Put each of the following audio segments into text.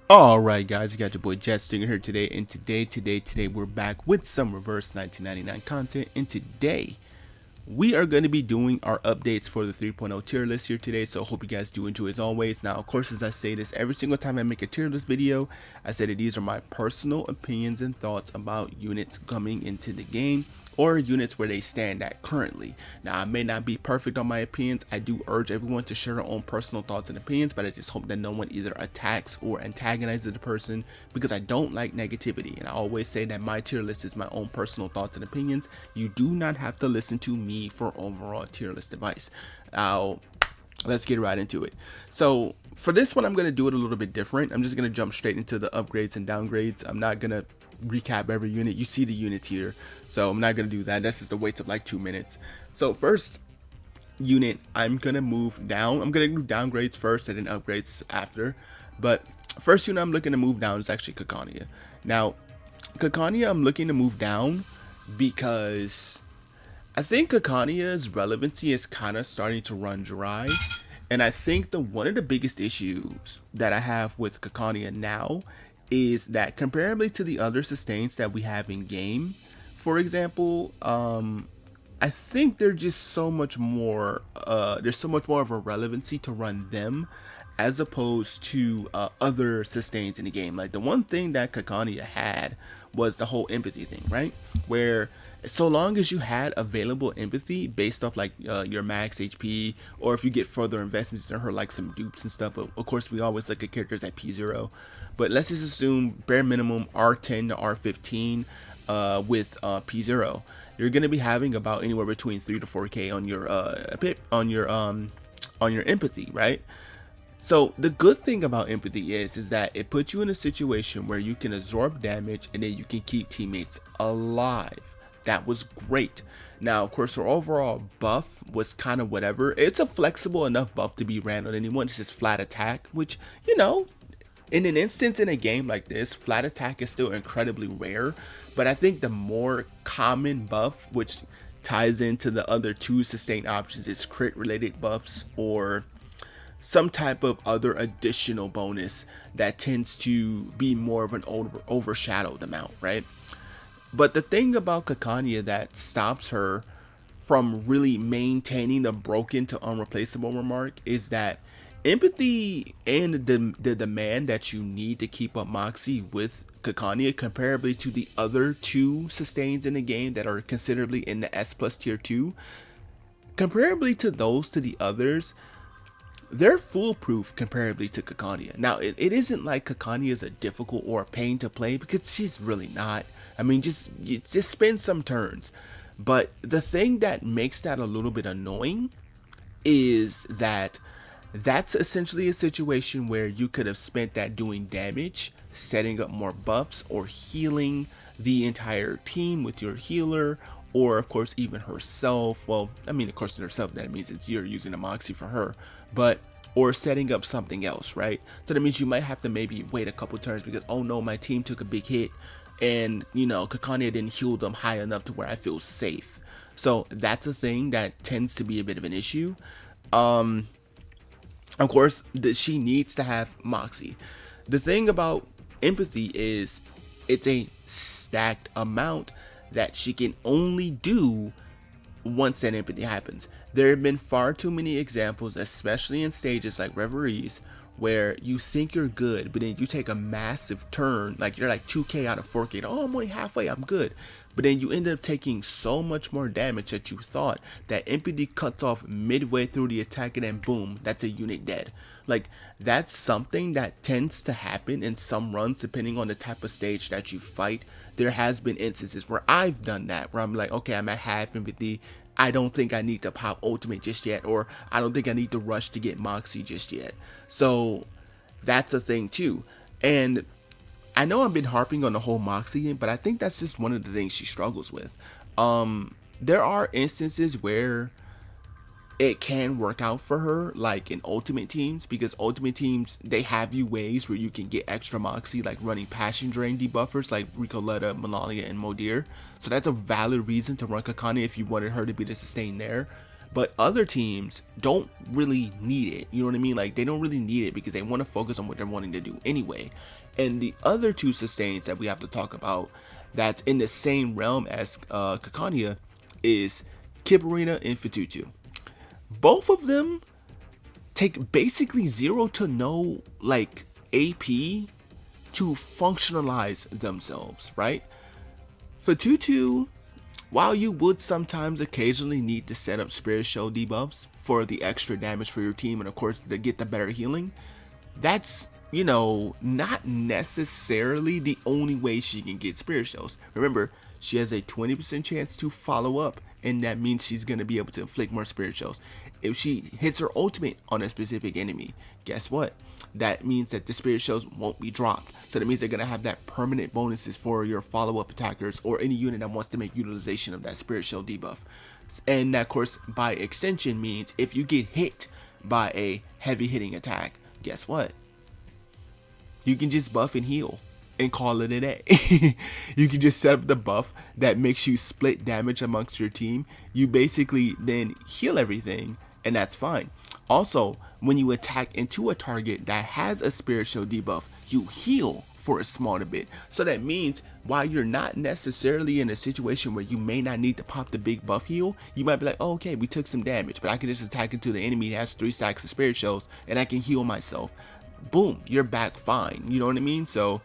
Alright guys, you got your boy Stingren here today, and today we're back with some reverse 1999 content, and today we are going to be doing our updates for the 3.0 tier list here today, so I hope you guys do enjoy as always. Now of course, as I say this every single time I make a tier list video, I say that these are my personal opinions and thoughts about units coming into the game, or units where they stand at currently. Now I may not be perfect on my opinions. I do urge everyone to share their own personal thoughts and opinions, but I just hope that no one either attacks or antagonizes the person, because I don't like negativity, and I always say that my tier list is my own personal thoughts and opinions. You do not have to listen to me for overall tier list advice. Now let's get right into it. So for this one, I'm going to do it a little bit different. I'm just going to jump straight into the upgrades and downgrades. I'm not going to recap every unit. You see the units here, so I'm not going to do that. That's just a waste of like 2 minutes. So first unit, I'm going to move down. I'm going to do downgrades first and then upgrades after. But first unit I'm looking to move down is actually Kakania. Now Kakania I'm looking to move down because I think Kakania's relevancy is kind of starting to run dry. And I think one of the biggest issues that I have with Kakania now is that, comparably to the other sustains that we have in game, for example, I think they're just so much more, there's so much more of a relevancy to run them as opposed to other sustains in the game. Like, the one thing that Kakania had was the whole empathy thing, right? Where so long as you had available empathy based off like your max HP, or if you get further investments in her, like some dupes and stuff, but of course we always look at characters at P0, but let's just assume bare minimum R10 to R15 with P0, you're going to be having about anywhere between 3 to 4k on your on your empathy, right? So the good thing about empathy is that it puts you in a situation where you can absorb damage and then you can keep teammates alive. That was great. Now, of course, her overall buff was kind of whatever. It's a flexible enough buff to be ran on anyone. It's just flat attack, which, you know, in an instance in a game like this, flat attack is still incredibly rare. But I think the more common buff, which ties into the other two sustain options, is crit related buffs or some type of other additional bonus that tends to be more of an overshadowed amount, right? But the thing about Kakania that stops her from really maintaining the broken to unreplaceable remark is that empathy and the demand that you need to keep up Moxie with Kakania, comparably to the other two sustains in the game that are considerably in the S plus tier 2, comparably to the others, they're foolproof comparably to Kakania. Now, it isn't like Kakania is a difficult or a pain to play, because she's really not. I mean, just spend some turns. But the thing that makes that a little bit annoying is that that's essentially a situation where you could have spent that doing damage, setting up more buffs, or healing the entire team with your healer, or of course even herself. Well, I mean, of course herself, that means it's you're using a Moxie for her, but or setting up something else, right? So that means you might have to maybe wait a couple turns because, oh no, my team took a big hit, and you know, Kakania didn't heal them high enough to where I feel safe. So that's a thing that tends to be a bit of an issue. Of course, she needs to have Moxie. The thing about empathy is it's a stacked amount that she can only do once that empathy happens. There have been far too many examples, especially in stages like Reveries, where you think you're good, but then you take a massive turn, like you're like 2k out of 4k, oh, I'm only halfway, I'm good. But then you end up taking so much more damage that you thought that empathy cuts off midway through the attack, and then boom, that's a unit dead. Like, that's something that tends to happen in some runs depending on the type of stage that you fight. There has been instances where I've done that, where I'm like, okay, I'm at half empathy, I don't think I need to pop ultimate just yet, or I don't think I need to rush to get Moxie just yet. So that's a thing too. And I know I've been harping on the whole Moxie, but I think that's just one of the things she struggles with. There are instances where it can work out for her, like in ultimate teams, because ultimate teams, they have you ways where you can get extra Moxie, like running passion drain debuffers like Ricoletta, Malalia, and Modir. So that's a valid reason to run Kakani if you wanted her to be the sustain there. but other teams don't really need it. You know what I mean? Like, they don't really need it because they want to focus on what they're wanting to do anyway. And the other two sustains that we have to talk about that's in the same realm as Kakania is Kibarina and Fatutu. Both of them take basically 0 to no like AP to functionalize themselves, right? Fatutu, while you would sometimes occasionally need to set up Spirit Show debuffs for the extra damage for your team and of course to get the better healing, that's, you know, not necessarily the only way she can get Spirit Shows. Remember, she has a 20% chance to follow up, and that means she's going to be able to inflict more Spirit Shows. If she hits her ultimate on a specific enemy, guess what? That means that the Spirit Shows won't be dropped. So that means they're going to have that permanent bonuses for your follow-up attackers or any unit that wants to make utilization of that Spirit Show debuff. And that, of course, by extension means if you get hit by a heavy hitting attack, guess what? You can just buff and heal and call it a day. You can just set up the buff that makes you split damage amongst your team. You basically then heal everything, and that's fine. Also, when you attack into a target that has a Spirit Show debuff, you heal for a small bit. So that means while you're not necessarily in a situation where you may not need to pop the big buff heal, you might be like, oh, okay, we took some damage, but I can just attack into the enemy that has 3 stacks of Spirit Shows and I can heal myself. Boom, you're back fine. You know what I mean? So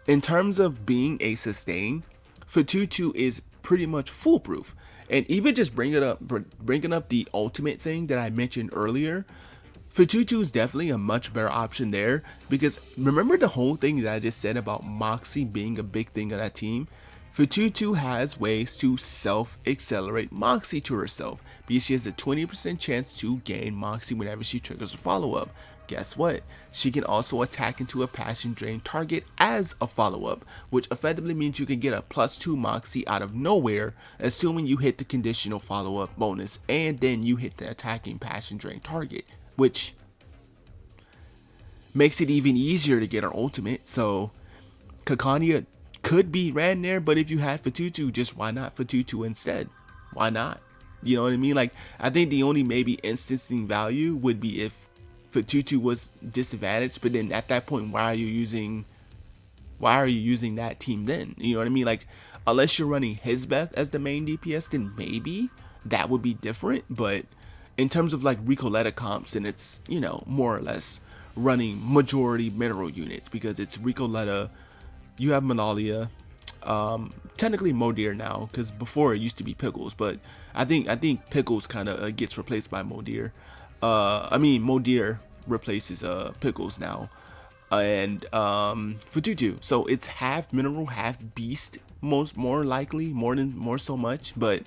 in terms of being a sustain, Fatutu is pretty much foolproof. And even just bringing up the ultimate thing that I mentioned earlier, Fatutu is definitely a much better option there, because remember the whole thing that I just said about Moxie being a big thing of that team? Fatutu has ways to self-accelerate Moxie to herself, because she has a 20% chance to gain Moxie whenever she triggers a follow-up. Guess what? She can also attack into a passion drain target as a follow-up, which effectively means you can get a +2 Moxie out of nowhere, assuming you hit the conditional follow-up bonus and then you hit the attacking passion drain target, which makes it even easier to get her ultimate. So Kakania could be ran there, but if you had Fatutu, just why not Fatutu instead? Why not? You know what I mean? Like, I think the only maybe instancing value would be if Fatutu was disadvantaged, but then at that point, why are you using that team then? You know what I mean? Like, unless you're running Hizbeth as the main DPS, then maybe that would be different. But in terms of like Ricoletta comps, and it's, you know, more or less running majority mineral units, because it's Ricoletta, you have Manalia, technically Modir now, because before it used to be Pickles, but I think Pickles kind of gets replaced by Modir. Modir replaces Pickles now, and Fatutu. So it's half mineral, half beast, more likely, more so much. But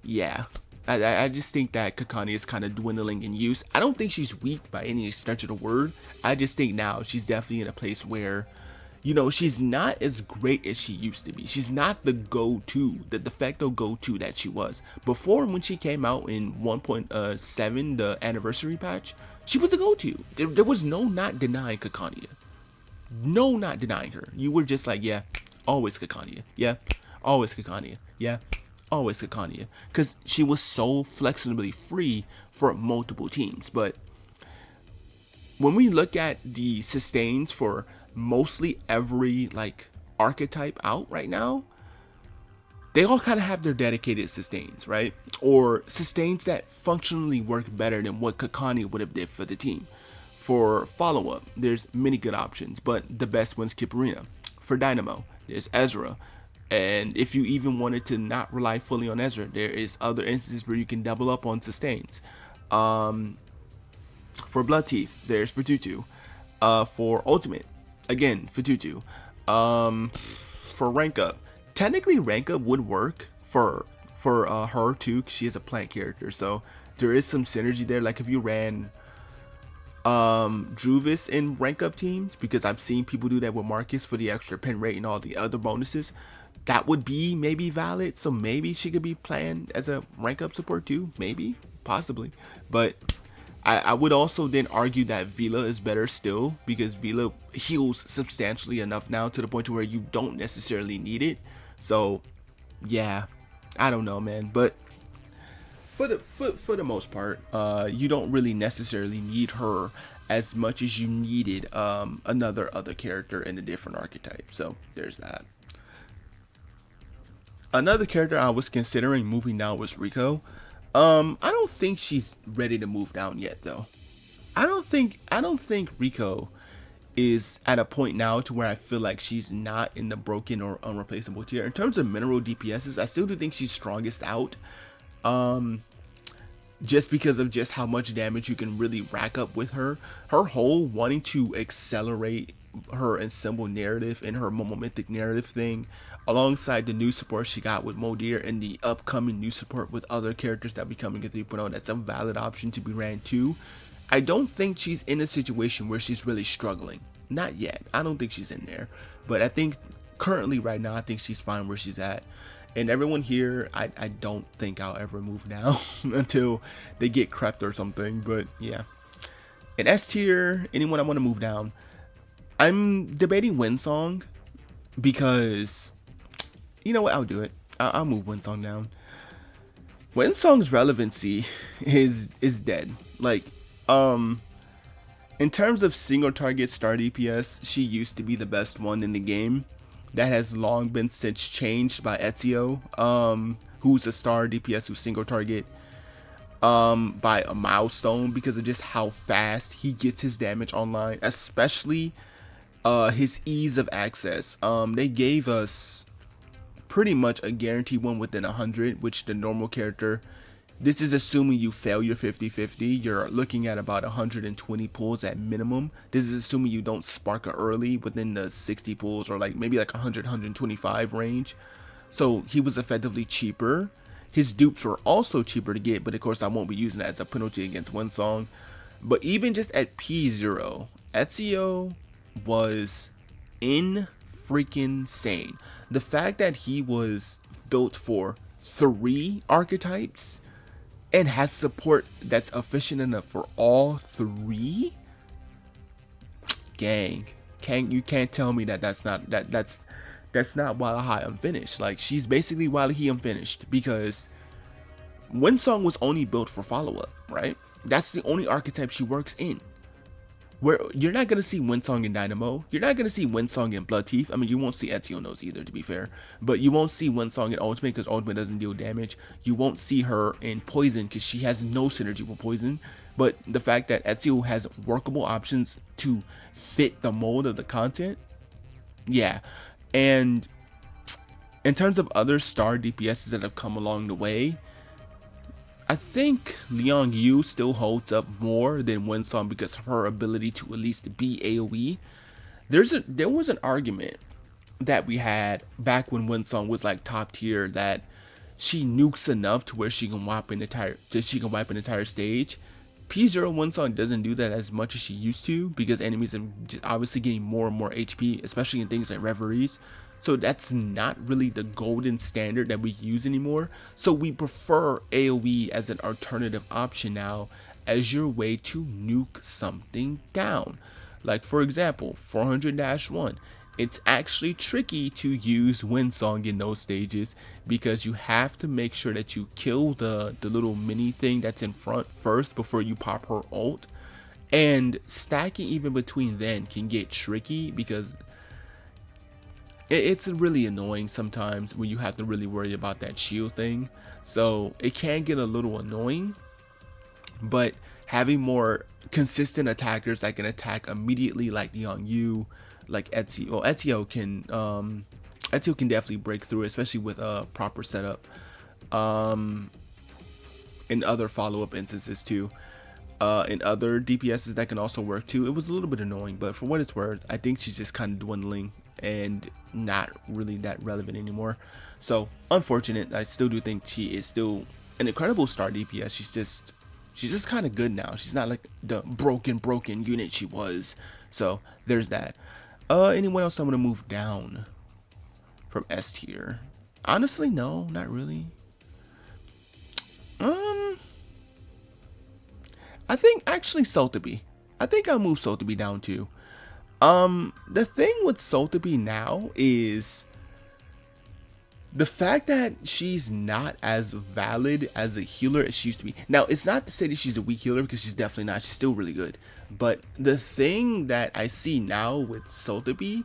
yeah, I just think that Kakani is kind of dwindling in use. I don't think she's weak by any stretch of the word. I just think now she's definitely in a place where, you know, she's not as great as she used to be. She's not the go-to, the de facto go-to that she was. Before, when she came out in 1.7, the anniversary patch, she was the go-to. There was no not denying Kakania. No not denying her. You were just like, yeah, always Kakania. Yeah, always Kakania. Yeah, always Kakania. Because she was so flexibly free for multiple teams. But when we look at the sustains for mostly every like archetype out right now, they all kind of have their dedicated sustains, right? Or sustains that functionally work better than what Kakani would have did for the team. For follow-up, there's many good options, but the best one's Kiparina. For Dynamo, there's Ezra. And if you even wanted to not rely fully on Ezra, there is other instances where you can double up on sustains. For Blood Teeth, there's Fatutu. For Ultimate, again, Fatutu. For rank up, technically rank up would work for her too, cause she is a plant character, so there is some synergy there. Like if you ran Druvis in rank up teams, because I've seen people do that with Marcus for the extra pin rate and all the other bonuses, that would be maybe valid. So maybe she could be planned as a rank up support too, maybe, possibly. But I would also then argue that Vila is better still, because Vila heals substantially enough now to the point to where you don't necessarily need it. So yeah, I don't know, man. But For the most part, you don't really necessarily need her as much as you needed another other character in a different archetype. So there's that. Another character I was considering moving down was Rico. I don't think she's ready to move down yet, though. I don't think Rico is at a point now to where I feel like she's not in the broken or unreplaceable tier. In terms of mineral DPSs, I still do think she's strongest out. Just because of just how much damage you can really rack up with her. Her whole wanting to accelerate her ensemble narrative and her Momo Mythic narrative thing, alongside the new support she got with Modir and the upcoming new support with other characters that be coming in 3.0, that's a valid option to be ran too. I don't think she's in a situation where she's really struggling. Not yet. I don't think she's in there. But I think currently right now, I think she's fine where she's at. And everyone here, I don't think I'll ever move now until they get crept or something. But yeah. In S tier, anyone I want to move down, I'm debating Windsong because, you know what, I'll do it. I'll move Windsong down. Windsong's relevancy is dead. Like, in terms of single target star DPS, she used to be the best one in the game. That has long been since changed by Ezio, who's a star DPS who's single target by a milestone because of just how fast he gets his damage online, especially his ease of access. They gave us pretty much a guaranteed one within 100, which the normal character, this is assuming you fail your 50-50. You're looking at about 120 pulls at minimum. This is assuming you don't spark early within the 60 pulls, or like maybe like 100-125 range. So he was effectively cheaper. His dupes were also cheaper to get, but of course I won't be using that as a penalty against Windsong. But even just at P0, Ezio was in freaking sane. The fact that he was built for 3 archetypes and has support that's efficient enough for all 3, gang, you can't tell me that that's not Wild High Unfinished. Like, she's basically Wild He Unfinished, because Windsong was only built for follow-up, right? That's the only archetype she works in. Where you're not going to see Windsong in Dynamo. You're not going to see Windsong in Blood Teeth. I mean, you won't see Ezio in those either, to be fair. But you won't see Windsong in Ultimate because Ultimate doesn't deal damage. You won't see her in Poison because she has no synergy with Poison. But the fact that Ezio has workable options to fit the mold of the content, yeah. And in terms of other star DPSs that have come along the way, I think Liang Yu still holds up more than Windsong because of her ability to at least be AoE. There was an argument that we had back when Windsong was like top tier that she nukes enough to where she can wipe an entire stage. P0 Windsong doesn't do that as much as she used to because enemies are just obviously getting more and more HP, especially in things like Reveries. So that's not really the golden standard that we use anymore. So we prefer AoE as an alternative option now as your way to nuke something down. Like, for example, 400-1. It's actually tricky to use Windsong in those stages because you have to make sure that you kill the little mini thing that's in front first before you pop her ult. And stacking even between then can get tricky because it's really annoying sometimes when you have to really worry about that shield thing. So it can get a little annoying, but having more consistent attackers that can attack immediately, like Liang Yu, like Ezio. Well, Ezio can definitely break through, especially with a proper setup. In other follow-up instances too. In other DPSs that can also work too. It was a little bit annoying, but for what it's worth, I think she's just kind of dwindling and not really that relevant anymore. So unfortunate. I still do think she is still an incredible star DPS. She's just kind of good now. She's not like the broken unit she was. So there's that. Anyone else I'm gonna move down from S tier? Honestly, no, not really. I think actually Sotheby. I think I'll move Sotheby down too. The thing with Sotheby now is The fact that she's not as valid as a healer as she used to be. Now, it's not to say that she's a weak healer, because she's definitely not. She's still really good. But the thing that I see now with Sotheby,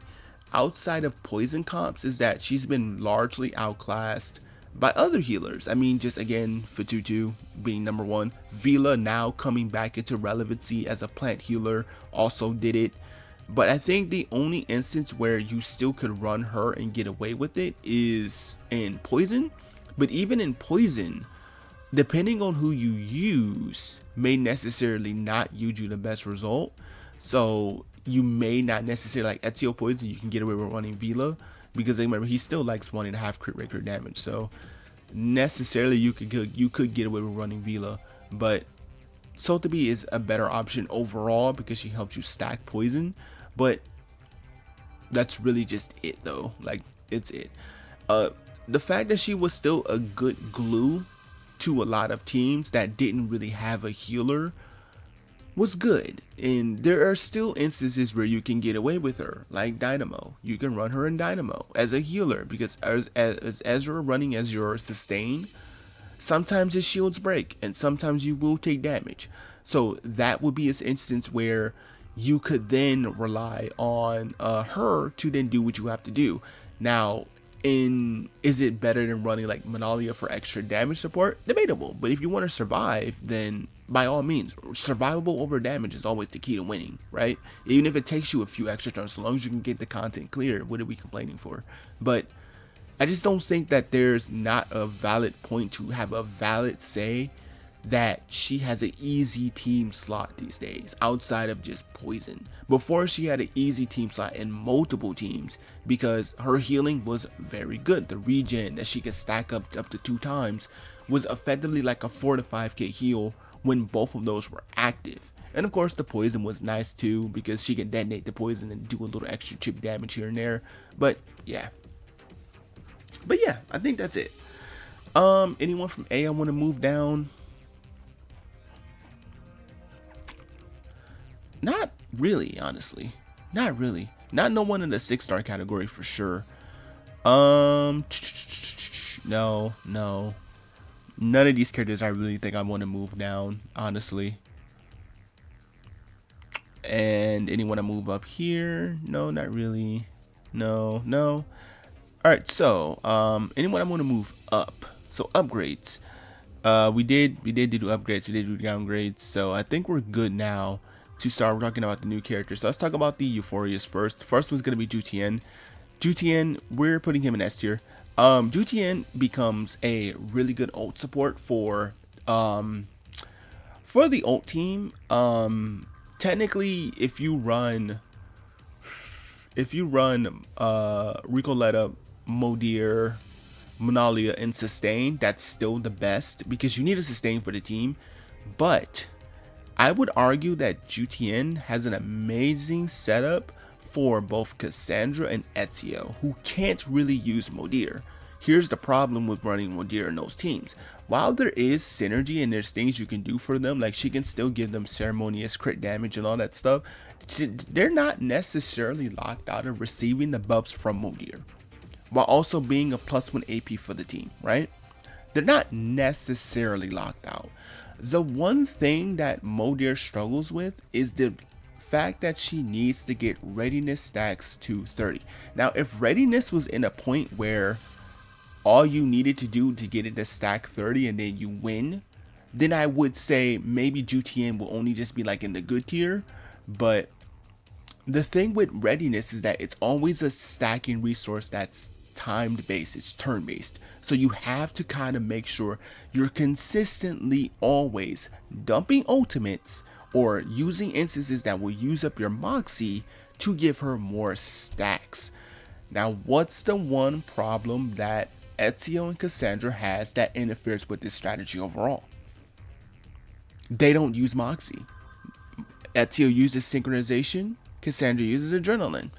outside of poison comps, is that she's been largely outclassed by other healers. I mean, just again, Fatutu being number one. Vila now coming back into relevancy as a plant healer also did it. But I think the only instance where you still could run her and get away with it is in poison. But even in poison, depending on who you use, may necessarily not yield you the best result. So you may not necessarily, like Ezio poison, you can get away with running Vila, because remember, he still likes 1.5 crit rate crit damage. So necessarily you could get away with running Vila, but Sotheby is a better option overall because she helps you stack poison. But that's really just it though. Like, it's it. The fact that she was still a good glue to a lot of teams that didn't really have a healer was good. And there are still instances where you can get away with her, like Dynamo. You can run her in Dynamo as a healer, because as Ezra running as your sustain, sometimes his shields break and sometimes you will take damage. So that would be an instance where you could then rely on her to then do what you have to do. Now, is it better than running like Monalia for extra damage support? Debatable. But if you want to survive, then by all means, survivable over damage is always the key to winning, right? Even if it takes you a few extra turns, so long as you can get the content clear, what are we complaining for? But I just don't think that there's not a valid point to have a valid say that she has an easy team slot these days, outside of just poison. Before, she had an easy team slot in multiple teams because her healing was very good. The regen that she could stack up to 2 times was effectively like a 4 to 5k heal when both of those were active. And of course, the poison was nice too, because she can detonate the poison and do a little extra chip damage here and there. But yeah, I think that's it. Anyone from A I want to move down? Not really, honestly. Not really. Not no one in the 6-star category for sure. No. None of these characters I really think I want to move down, honestly. And anyone to move up here? No, not really. No. Alright, so anyone I want to move up. So upgrades. We did do upgrades, we did do downgrades, so I think we're good now to start talking about the new characters. So let's talk about the Euphorias first. The first one's gonna be Jutien. Jutien, we're putting him in S tier. Jutien becomes a really good ult support for the ult team. Technically, if you run Ricoletta, Modir, Monalia, and sustain, that's still the best because you need a sustain for the team. But I would argue that Jutien has an amazing setup for both Cassandra and Ezio, who can't really use Modir. Here's the problem with running Modir in those teams. While there is synergy and there's things you can do for them, like she can still give them ceremonious crit damage and all that stuff, they're not necessarily locked out of receiving the buffs from Modir, while also being a +1 AP for the team, right? They're not necessarily locked out. The one thing that Modir struggles with is the fact that she needs to get readiness stacks to 30. Now, if readiness was in a point where all you needed to do to get it to stack 30 and then you win, then I would say maybe Jutien will only just be like in the good tier. But the thing with readiness is that it's always a stacking resource that's timed based, it's turn based. So you have to kind of make sure you're consistently always dumping ultimates or using instances that will use up your Moxie to give her more stacks. Now, what's the one problem that Ezio and Cassandra has that interferes with this strategy overall? They don't use Moxie. Ezio uses synchronization, Cassandra uses adrenaline.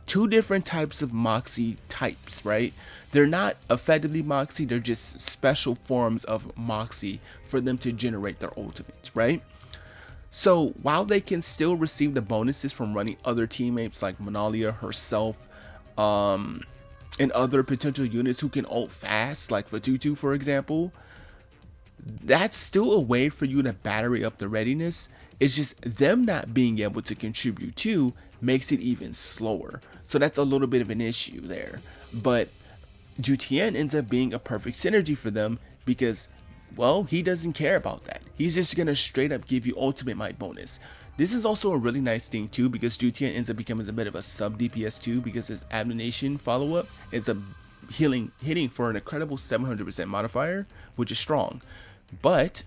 Two different types of Moxie types, right? They're not effectively Moxie, they're just special forms of Moxie for them to generate their ultimates, right? So while they can still receive the bonuses from running other teammates like Monalia herself, and other potential units who can ult fast, like Fatutu for example, that's still a way for you to battery up the readiness. It's just them not being able to contribute to makes it even slower. So that's a little bit of an issue there. But Jutien ends up being a perfect synergy for them because, well, he doesn't care about that. He's just gonna straight up give you ultimate might bonus. This is also a really nice thing too because Jutien ends up becoming a bit of a sub DPS too because his Abnegation follow up ends up hitting for an incredible 700% modifier, which is strong. But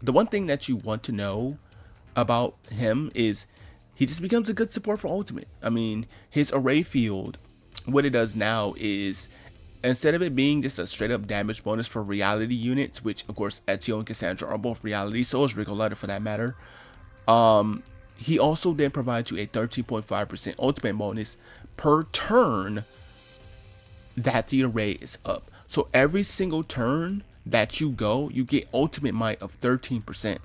the one thing that you want to know about him is he just becomes a good support for ultimate. I mean, his array field, what it does now is instead of it being just a straight up damage bonus for reality units, which of course Ezio and Cassandra are both reality, so is Ricoletta for that matter. He also then provides you a 13.5% ultimate bonus per turn that the array is up. So every single turn that you go, you get ultimate might of 13%.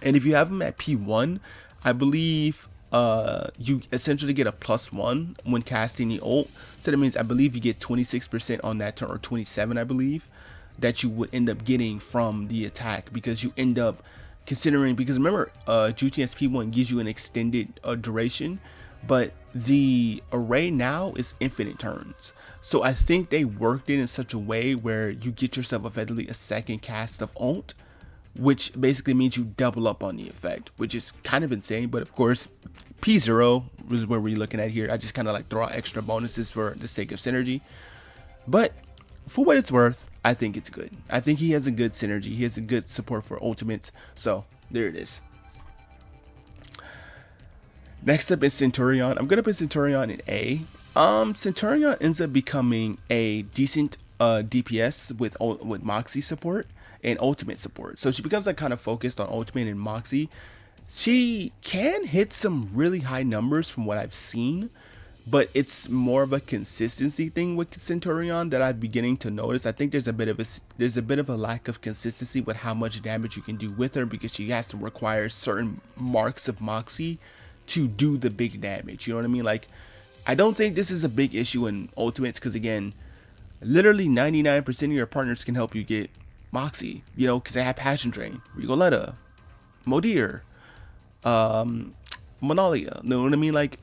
And if you have him at P1, I believe you essentially get a +1 when casting the ult. So that means I believe you get 26% on that turn, or 27 I believe, that you would end up getting from the attack, because you end up considering, because remember GTS P1 gives you an extended duration, but the array now is infinite turns. So I think they worked it in such a way where you get yourself effectively a second cast of ult, which basically means you double up on the effect, which is kind of insane. But of course, P0 is where we're looking at here. I just kind of like throw out extra bonuses for the sake of synergy. But for what it's worth, I think it's good. I think he has a good synergy. He has a good support for ultimates. So there it is. Next up is Centurion. I'm gonna put Centurion in A. Centurion ends up becoming a decent DPS with Moxie support and ultimate support. So she becomes like kind of focused on ultimate and Moxie. She can hit some really high numbers from what I've seen, but it's more of a consistency thing with Centurion that I'm beginning to notice. I think there's a bit of a lack of consistency with how much damage you can do with her, because she has to require certain marks of Moxie to do the big damage. You know what I mean? Like, I don't think this is a big issue in ultimates, because again, literally 99% of your partners can help you get Moxie, you know, because they have Passion Drain, Ricoletta, Modir, Monalia. You know what I mean? Like,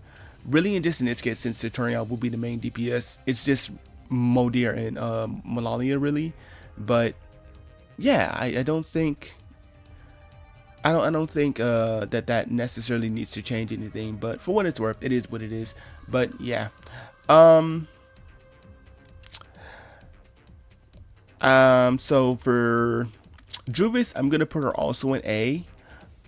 really, in this case, since Centurion will be the main DPS, it's just Modir and Monalia really. But yeah, I don't think that necessarily needs to change anything. But for what it's worth, it is what it is. But yeah, so for Juvis, I'm gonna put her also in A.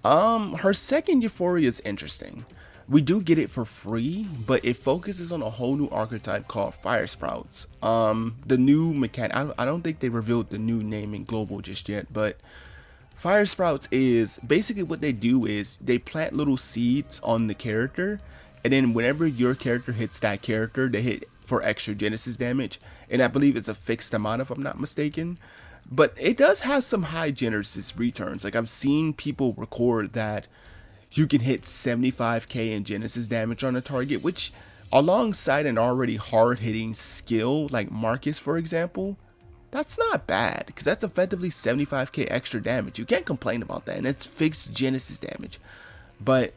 Her second Euphoria is interesting. We do get it for free, but it focuses on a whole new archetype called Fire Sprouts. The new mechanic, I don't think they revealed the new name in Global just yet, but Fire Sprouts is basically what they do is they plant little seeds on the character, and then whenever your character hits that character, they hit for extra Genesis damage, and I believe it's a fixed amount if I'm not mistaken. But it does have some high Genesis returns. Like, I've seen people record that you can hit 75k in Genesis damage on a target, which alongside an already hard-hitting skill like Marcus, for example, that's not bad, because that's effectively 75k extra damage. You can't complain about that, and it's fixed Genesis damage. But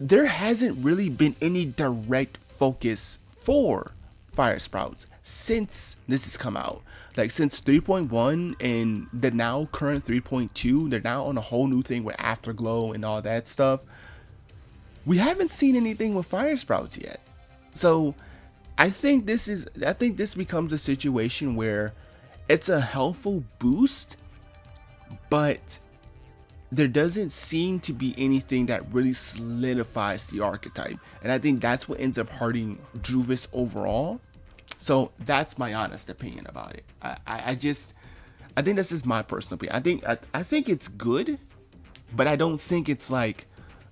there hasn't really been any direct focus for Fire Sprouts since this has come out. Like, since 3.1 and the now current 3.2, they're now on a whole new thing with Afterglow and all that stuff. We haven't seen anything with Fire Sprouts yet. So I think this becomes a situation where it's a helpful boost, but there doesn't seem to be anything that really solidifies the archetype. And I think that's what ends up hurting Juvis overall. So that's my honest opinion about it. I think this is my personal opinion. I think it's good, but I don't think it's like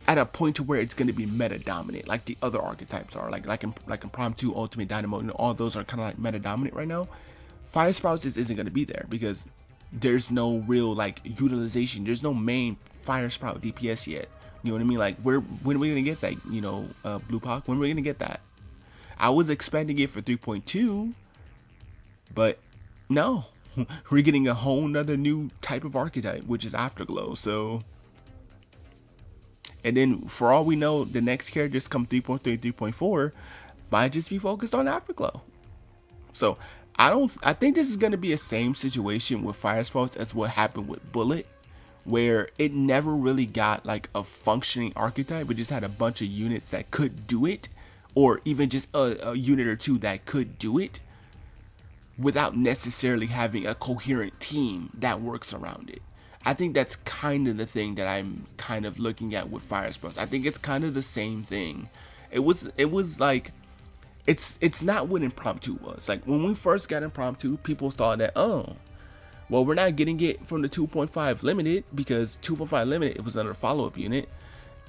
at a point to where it's going to be meta dominant like the other archetypes are. Like in Prime 2, Ultimate Dynamo, and all those are kind of like meta dominant right now. Fire Sprouts isn't going to be there because there's no real like utilization. There's no main Fire Sprout DPS yet. You know what I mean? Like, when are we going to get that? You know, Blue Pac, when are we going to get that? I was expecting it for 3.2, but no. We're getting a whole nother new type of archetype, which is Afterglow. So, and then for all we know, the next characters come 3.3, 3.4 might just be focused on Afterglow. So I think this is going to be the same situation with Fire Sprouts as what happened with Bullet, where it never really got like a functioning archetype, but just had a bunch of units that could do it, or even just a unit or two that could do it without necessarily having a coherent team that works around it. I think that's kind of the thing that I'm kind of looking at with Fire Sprouts. I think it's kind of the same thing. It was like it's not what Impromptu was. Like when we first got Impromptu, people thought that, oh, well, we're not getting it from the 2.5 limited, because 2.5 limited, it was another follow-up unit.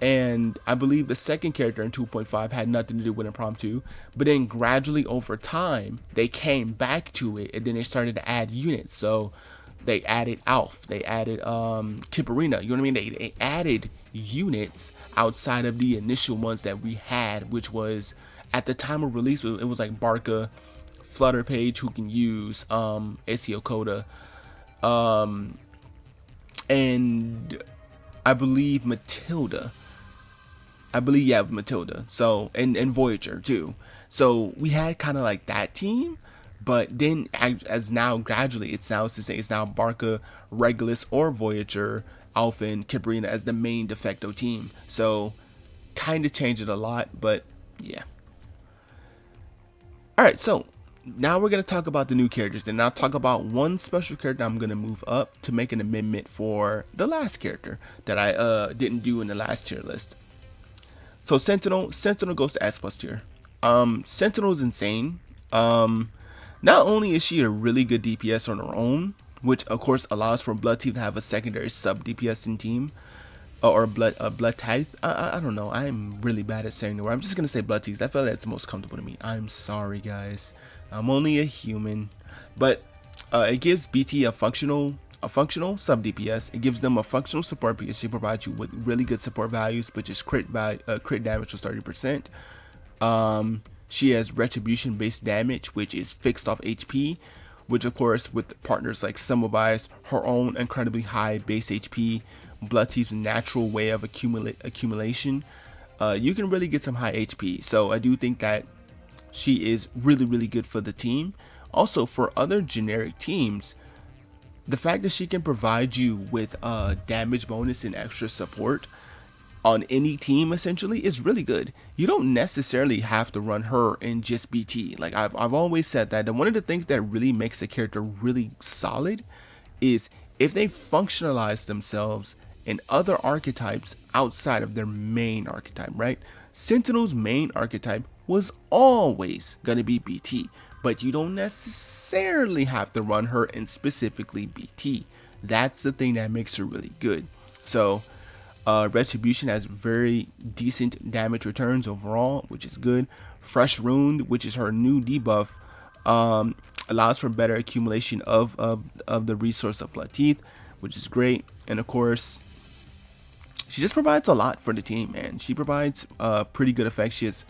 And I believe the second character in 2.5 had nothing to do with Impromptu, but then gradually over time they came back to it, and then they started to add units. So they added Alf, they added Kipperina, you know what I mean? They added units outside of the initial ones that we had, which was at the time of release, it was like Barca, Flutter Page, who can use ACO Coda, and I believe Matilda. Matilda. So and Voyager too. So we had kind of like that team, but then as now gradually it's now Barca, Regulus, or Voyager, Alpha, and Cabrina as the main de facto team. So kind of changed it a lot, but yeah. All right, so now we're going to talk about the new characters, and I'll talk about one special character I'm going to move up to make an amendment for the last character that I didn't do in the last tier list. So Sentinel goes to S+ tier. Sentinel is insane. Not only is she a really good DPS on her own, which of course allows for Blood Teeth to have a secondary sub DPS in team, or Blood Tithe. I don't know. I'm really bad at saying the word. I'm just gonna say Blood Teeth. I feel like that's the most comfortable to me. I'm sorry, guys. I'm only a human, but it gives BT a functional sub DPS. It gives them a functional support because she provides you with really good support values, which is crit damage to 30%. She has retribution based damage, which is fixed off HP, which of course with partners like Semmelweis, her own incredibly high base HP, Blood Teeth's natural way of accumulation, you can really get some high HP. So I do think that she is really, really good for the team. Also for other generic teams, the fact that she can provide you with damage bonus and extra support on any team essentially is really good. You don't necessarily have to run her in just BT. Like I've always said that one of the things that really makes a character really solid is if they functionalize themselves in other archetypes outside of their main archetype, right? Sentinel's main archetype was always going to be BT, but you don't necessarily have to run her in specifically BT. That's the thing that makes her really good. So Retribution has very decent damage returns overall, which is good. Fresh Wound, which is her new debuff, allows for better accumulation of the resource of Blood Teeth, which is great. And of course, she just provides a lot for the team, man. She provides pretty good effects. She has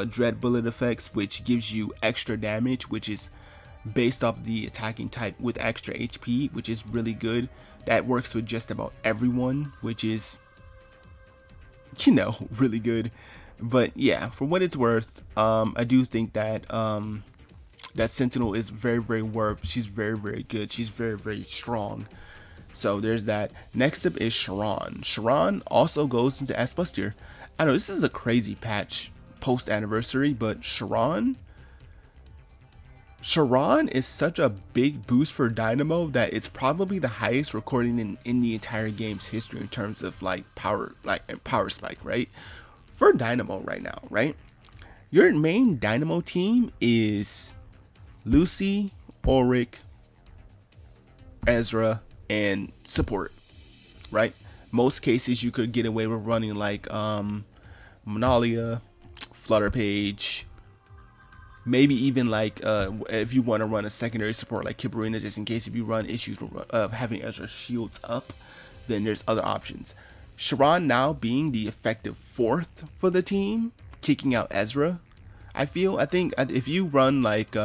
Dread Bullet effects, which gives you extra damage, which is based off the attacking type with extra HP, which is really good. That works with just about everyone, which is, you know, really good. But yeah, for what it's worth, I do think that that Sentinel is very, very she's very, very good. She's very, very strong. So there's that. Next up is Sharon. Sharon also goes into S+ tier. I know this is a crazy patch post anniversary, but Sharon is such a big boost for Dynamo that it's probably the highest recording in the entire game's history in terms of like power spike, right? For Dynamo right now, right? Your main Dynamo team is Lucy, Ulrich, Ezra, and support, right? Most cases you could get away with running like Monalia, Flutter Page, maybe even like if you want to run a secondary support like Kibarina, just in case if you run issues of having Ezra shields up, then there's other options. Sharon now being the effective 4th for the team, kicking out Ezra, I think if you run like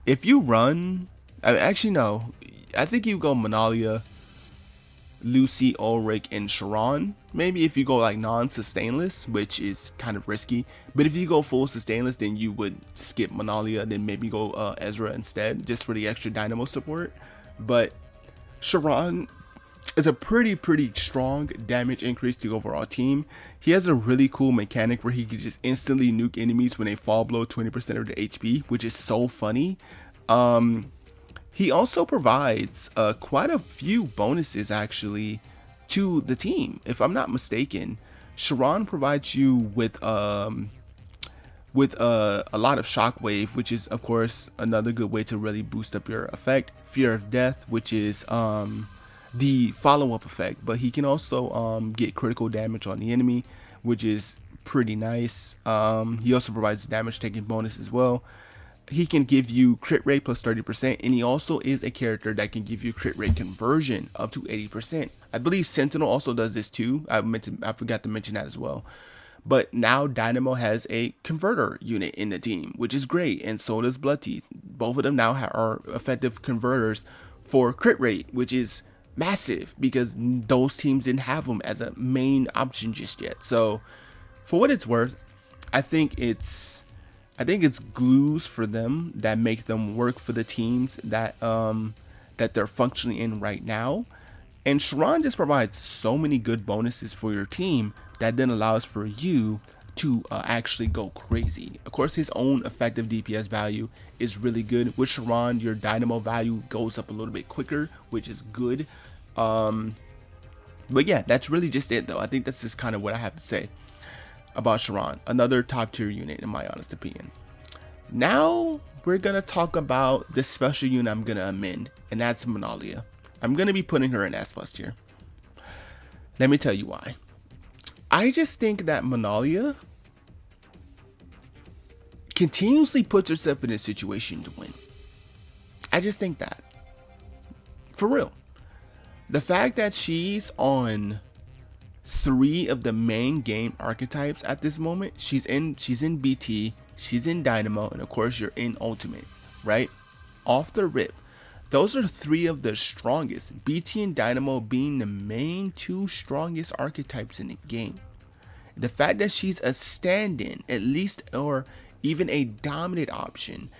if you run, actually no, I think you go Monalia, Lucy, Ulrich, and Sharon. Maybe if you go like non-sustainless, which is kind of risky. But if you go full sustainless, then you would skip Monalia, then maybe go Ezra instead, just for the extra dynamo support. But Sharon is a pretty strong damage increase to the overall team. He has a really cool mechanic where he can just instantly nuke enemies when they fall below 20% of their HP, which is so funny. He also provides quite a few bonuses actually to the team. If I'm not mistaken, Sharon provides you with a lot of shockwave, which is of course another good way to really boost up your effect. Fear of death, which is the follow-up effect, but he can also get critical damage on the enemy, which is pretty nice. He also provides damage taking bonus as well. He can give you crit rate plus 30%, and he also is a character that can give you crit rate conversion up to 80%. I believe Sentinel also does this too. I forgot to mention that as well. But now Dynamo has a converter unit in the team, which is great, and so does Bloodteeth. Both of them now are effective converters for crit rate, which is massive because those teams didn't have them as a main option just yet. So for what it's worth, I think it's glues for them that make them work for the teams that they're functioning in right now. And Sharon just provides so many good bonuses for your team that then allows for you to actually go crazy. Of course, his own effective DPS value is really good. With Sharon, your dynamo value goes up a little bit quicker, which is good. But yeah, that's really just it though. I think that's just kind of what I have to say about Sharon, another top tier unit in my honest opinion. Now we're gonna talk about this special unit I'm gonna amend, and that's Monalia. I'm gonna be putting her in S+ tier. Let me tell you why. I just think that Monalia continuously puts herself in a situation to win. I just think that, for real. The fact that she's on 3 of the main game archetypes at this moment. She's in BT, she's in Dynamo, and of course you're in Ultimate, right? Off the rip, those are 3 of the strongest, BT and Dynamo being the main 2 strongest archetypes in the game. The fact that she's a stand-in, at least, or even a dominant option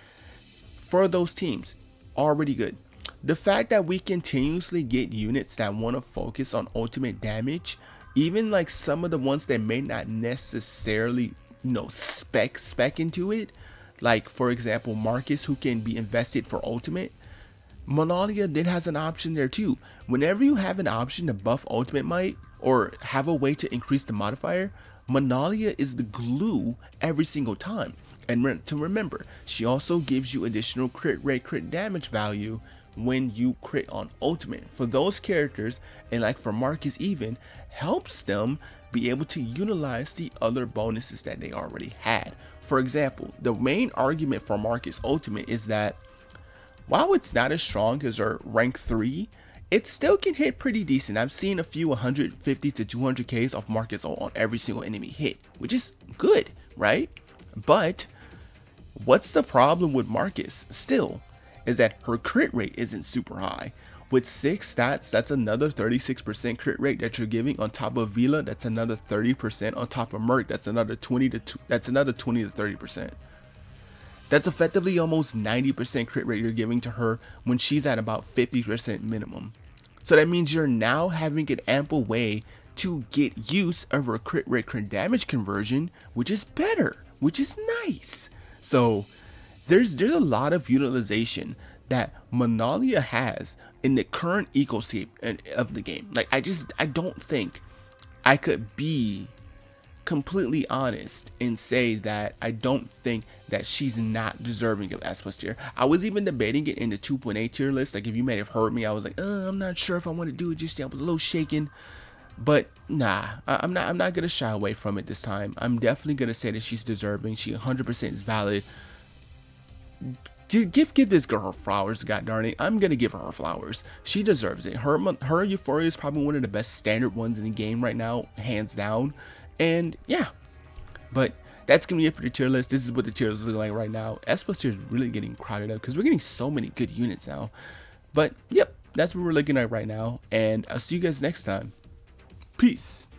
for those teams, already good. The fact that we continuously get units that want to focus on ultimate damage, even like some of the ones that may not necessarily, spec into it, like for example Marcus, who can be invested for ultimate. Monalia then has an option there too. Whenever you have an option to buff ultimate might or have a way to increase the modifier, Monalia is the glue every single time. And to remember, she also gives you additional crit rate, crit damage value when you crit on ultimate. For those characters, and like for Marcus even, helps them be able to utilize the other bonuses that they already had. For example, the main argument for Marcus ultimate is that while it's not as strong as her rank 3, it still can hit pretty decent. I've seen a few 150 to 200 Ks off Marcus on every single enemy hit, which is good, right? But what's the problem with Marcus still is that her crit rate isn't super high. With 6 stats, that's another 36% crit rate that you're giving on top of Vila. That's another 30% on top of Merc. That's another 20 to 30%. That's effectively almost 90% crit rate you're giving to her when she's at about 50% minimum. So that means you're now having an ample way to get use of her crit rate, crit damage conversion, which is better, which is nice. So there's a lot of utilization that Monalia has in the current ecosystem of the game. Like I don't think I could be completely honest and say that I don't think that she's not deserving of S+ tier. I was even debating it in the 2.8 tier list. Like if you may have heard me, I was like, I'm not sure if I want to do it just yet. I was a little shaken, but nah, I'm not gonna shy away from it this time. I'm definitely gonna say that she's deserving. She 100% is valid. Give this girl her flowers, god darn it. I'm gonna give her flowers. She deserves it. Her Euphoria is probably one of the best standard ones in the game right now, hands down. And yeah, but that's gonna be it for the tier list. This is what the tier list is looking like right now. S plus tier is really getting crowded up because we're getting so many good units now. But yep, that's what we're looking at right now, and I'll see you guys next time. Peace.